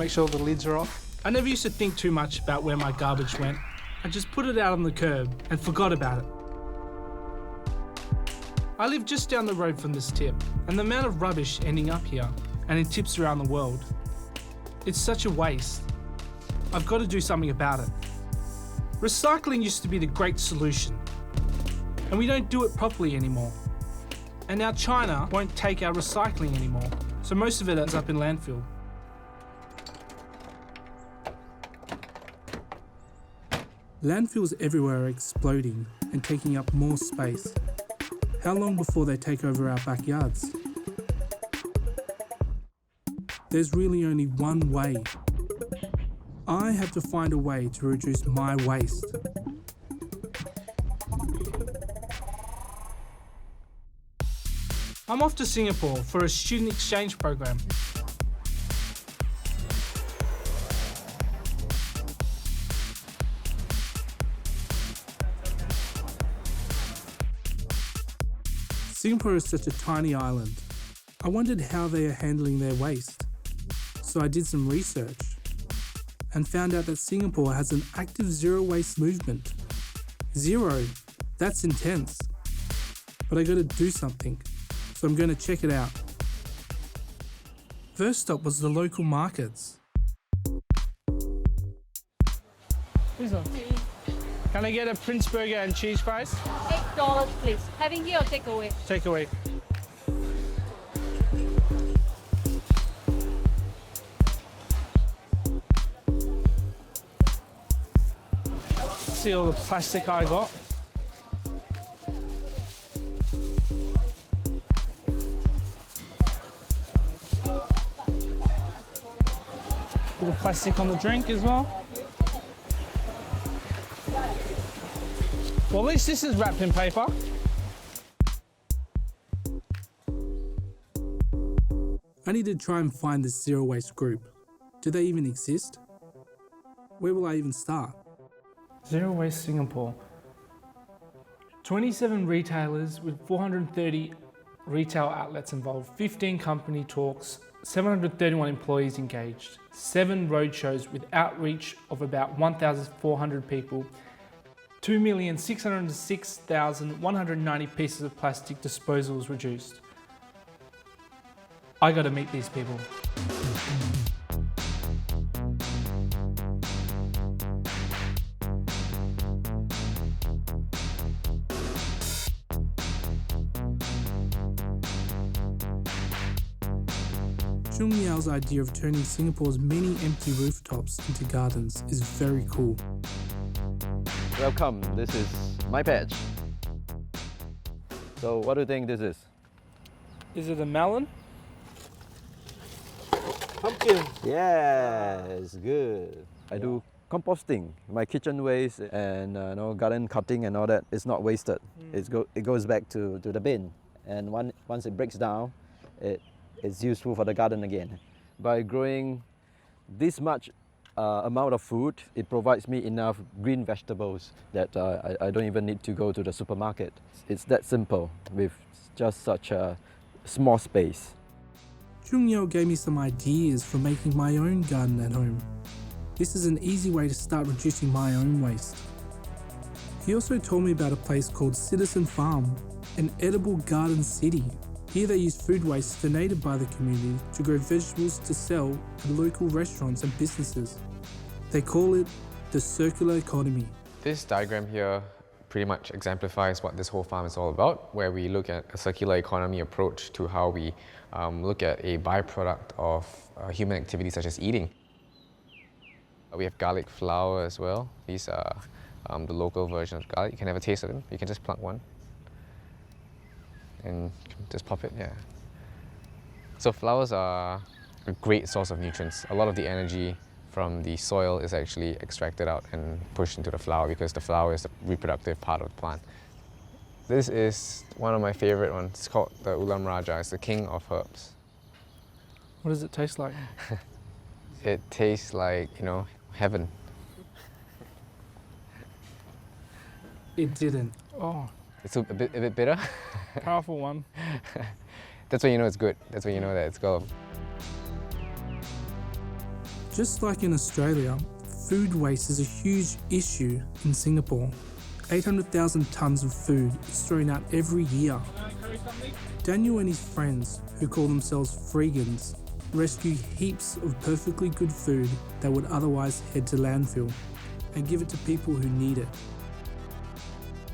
make sure the lids are off. I never used to think too much about where my garbage went. I just put it out on the curb and forgot about it. I live just down the road from this tip, and the amount of rubbish ending up here and in tips around the world, it's such a waste. I've got to do something about it. Recycling used to be the great solution, and we don't do it properly anymore. And now China won't take our recycling anymore, so most of it ends up in landfill. Landfills everywhere are exploding and taking up more space. How long before they take over our backyards? There's really only one way. I have to find a way to reduce my waste. I'm off to Singapore for a student exchange program. Singapore is such a tiny island. I wondered how they are handling their waste. So I did some research and found out that Singapore has an active zero waste movement. Zero, that's intense. But I gotta do something, so I'm gonna check it out. First stop was the local markets. Can I get a Prince Burger and cheese fries? $8, please. Having here or take away? Take away. See all the plastic I got. Little plastic on the drink as well. Well, at least this is wrapped in paper. I need to try and find this zero waste group. Do they even exist? Where will I even start? Zero Waste Singapore. 27 retailers with 430 retail outlets involved, 15 company talks, 731 employees engaged, 7 roadshows with outreach of about 1,400 people, 2,606,190 pieces of plastic disposals reduced. I gotta meet these people. Chung Miao's idea of turning Singapore's many empty rooftops into gardens is very cool. Welcome, this is my patch. So what do you think this is? Is it a melon? Pumpkin. Yeah, it's good. I do composting, my kitchen waste and garden cutting and all that. It's not wasted. It goes back to the bin, and once it breaks down, it's useful for the garden again. By growing this much amount of food, it provides me enough green vegetables that I don't even need to go to the supermarket. It's that simple with just such a small space. Chung Miao gave me some ideas for making my own garden at home. This is an easy way to start reducing my own waste. He also told me about a place called Citizen Farm, an edible garden city. Here they use food waste donated by the community to grow vegetables to sell to local restaurants and businesses. They call it the circular economy. This diagram here pretty much exemplifies what this whole farm is all about, where we look at a circular economy approach to how we look at a byproduct of human activities such as eating. We have garlic flower as well. These are the local version of garlic. You can have a taste of them. You can just pluck one and just pop it, yeah. So flowers are a great source of nutrients. A lot of the energy from the soil is actually extracted out and pushed into the flower because the flower is the reproductive part of the plant. This is one of my favorite ones. It's called the Ulam Raja. It's the king of herbs. What does it taste like? It tastes like, heaven. It didn't. Oh, It's a bit bitter. powerful one. That's when you know it's good. That's when you know that it's gold. Just like in Australia, food waste is a huge issue in Singapore. 800,000 tonnes of food is thrown out every year. Daniel and his friends, who call themselves Freegans, rescue heaps of perfectly good food that would otherwise head to landfill and give it to people who need it.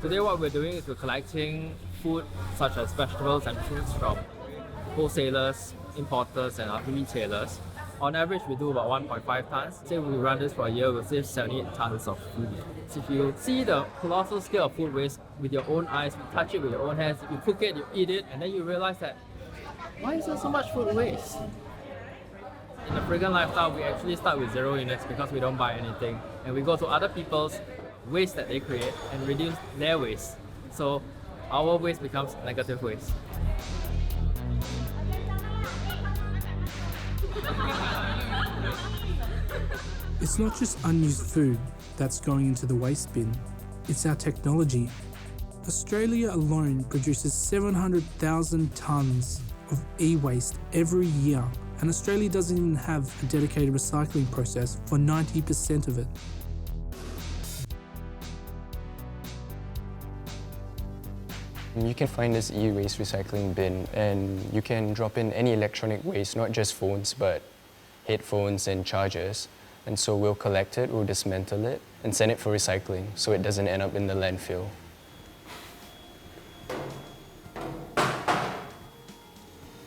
Today what we're doing is we're collecting food such as vegetables and fruits from wholesalers, importers and retailers. On average we do about 1.5 tons. Say we run this for a year, we'll save 78 tons of food. So if you see the colossal scale of food waste with your own eyes, you touch it with your own hands, you cook it, you eat it, and then you realize that why is there so much food waste? In the Freegan lifestyle, we actually start with 0 units because we don't buy anything, and we go to other people's waste that they create and reduce their waste. So our waste becomes negative waste. It's not just unused food that's going into the waste bin, it's our technology. Australia alone produces 700,000 tonnes of e-waste every year, and Australia doesn't even have a dedicated recycling process for 90% of it. You can find this e-waste recycling bin and you can drop in any electronic waste, not just phones, but headphones and chargers. And so we'll collect it, we'll dismantle it and send it for recycling so it doesn't end up in the landfill.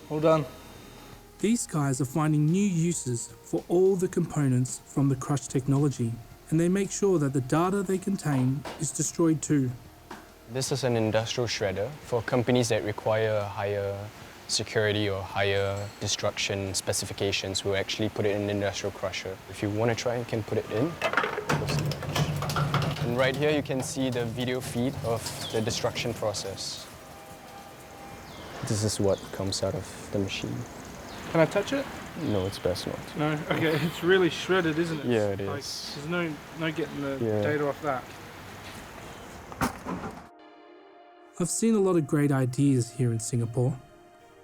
All done. These guys are finding new uses for all the components from the crush technology, and they make sure that the data they contain is destroyed too. This is an industrial shredder for companies that require higher security or higher destruction specifications. We'll actually put it in an industrial crusher. If you want to try, you can put it in. And right here you can see the video feed of the destruction process. This is what comes out of the machine. Can I touch it? No, it's best not. No? Okay, it's really shredded, isn't it? Yeah, it Like, is. there's no getting the data off that. I've seen a lot of great ideas here in Singapore,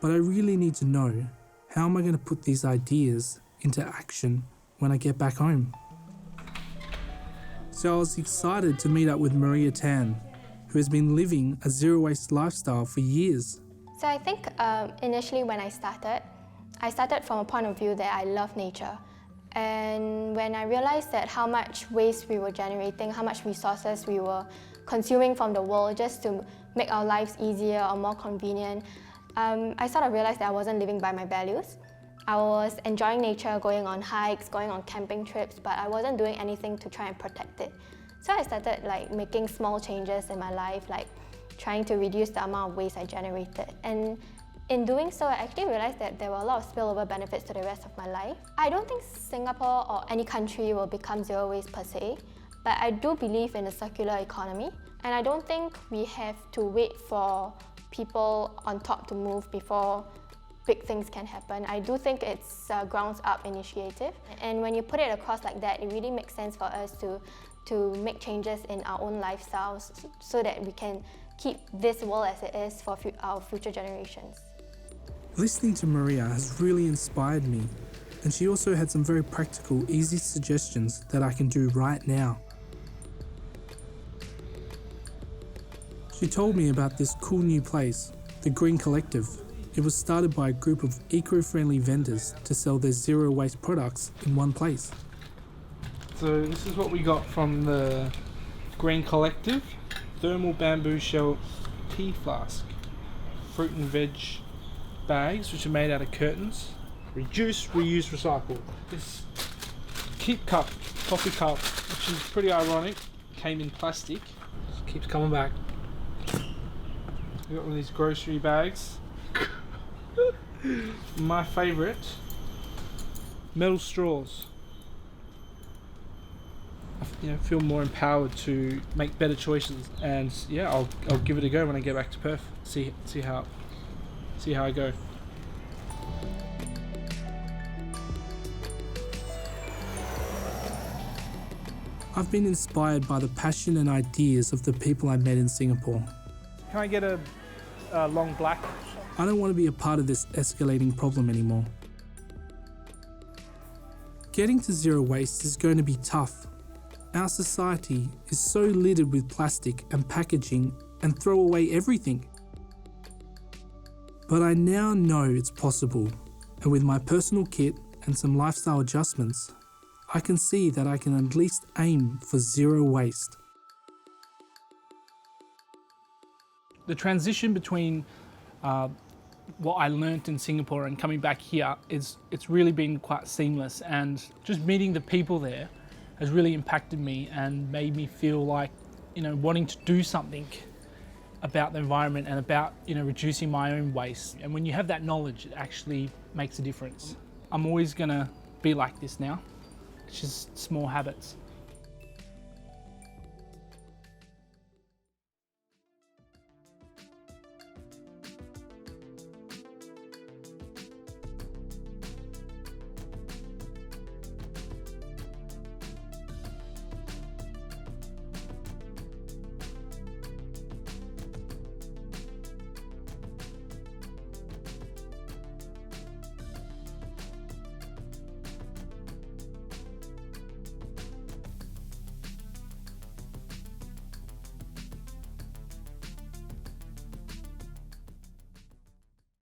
but I really need to know, how am I going to put these ideas into action when I get back home? So I was excited to meet up with Maria Tan, who has been living a zero-waste lifestyle for years. So I think initially when I started from a point of view that I love nature. And when I realized that how much waste we were generating, how much resources we were consuming from the world just to make our lives easier or more convenient, I sort of realized that I wasn't living by my values. I was enjoying nature, going on hikes, going on camping trips, but I wasn't doing anything to try and protect it. So I started making small changes in my life, like trying to reduce the amount of waste I generated. And in doing so, I actually realized that there were a lot of spillover benefits to the rest of my life. I don't think Singapore or any country will become zero waste per se, but I do believe in a circular economy. And I don't think we have to wait for people on top to move before big things can happen. I do think it's a grounds-up initiative. And when you put it across like that, it really makes sense for us to make changes in our own lifestyles so that we can keep this world as it is for our future generations. Listening to Maria has really inspired me, and she also had some very practical, easy suggestions that I can do right now. She told me about this cool new place, the Green Collective. It was started by a group of eco-friendly vendors to sell their zero-waste products in one place. So this is what we got from the Green Collective. Thermal bamboo shell tea flask. Fruit and veg bags, which are made out of curtains. Reduce, reuse, recycle. This Keep cup, coffee cup, which is pretty ironic, came in plastic. Just keeps coming back. We got one of these grocery bags. My favourite, metal straws. I feel more empowered to make better choices, and yeah, I'll give it a go when I get back to Perth. See how I go. I've been inspired by the passion and ideas of the people I met in Singapore. Can I get a long black? I don't want to be a part of this escalating problem anymore. Getting to zero waste is going to be tough. Our society is so littered with plastic and packaging and throw away everything. But I now know it's possible, and with my personal kit and some lifestyle adjustments, I can see that I can at least aim for zero waste. The transition between what I learnt in Singapore and coming back here it's really been quite seamless, and just meeting the people there has really impacted me and made me feel like, wanting to do something about the environment and about, reducing my own waste. And when you have that knowledge, it actually makes a difference. I'm always gonna be like this now. It's just small habits.